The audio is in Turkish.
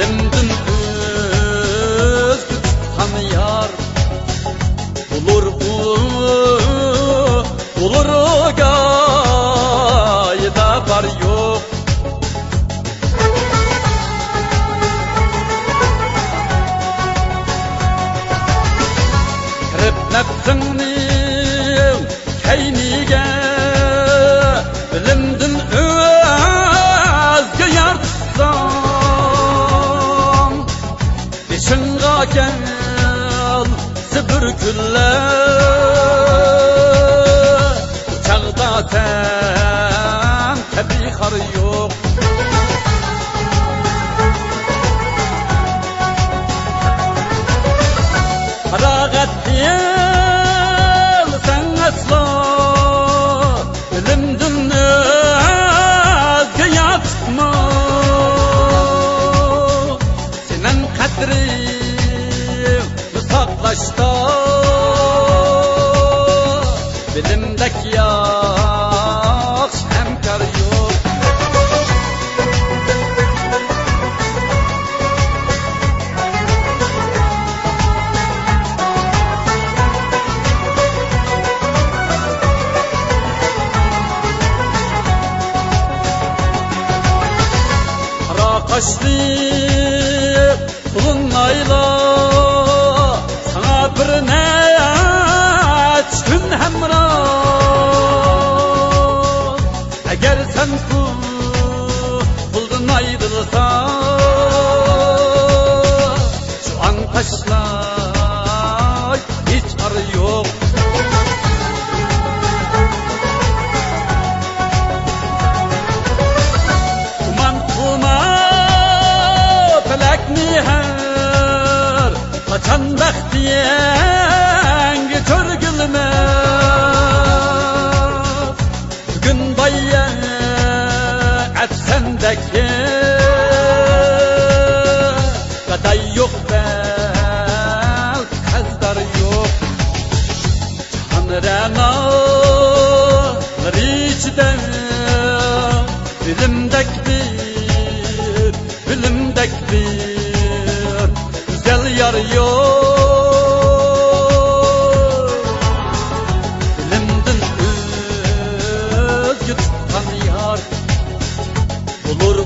Dilimdin özgü tutan yar Bulur gayda var yok Kirib nefsingning kayniga Dilimdin özgü yar tutsam Beshingga kelsi bir kunlar Çağda ten kabi xar yok Faragat sen asla Dilimdin özgü yatma Senen kadrim saklaşta Dilimdek yaxşı hemkar yok Kara kaşlı kulun ayla Sana bir neç gün hemrah Eğer sen kuldan ayrılsan Şu an taşlar hiç arı yok Kuman felek niher Kaçan bektiyen körgülme Bugün bayya etsendeki Kaday yok bel kazdar yok Canrenalar içde Dilimdek bir güzel yar yok Dilimdin özgü tutan yar Bulur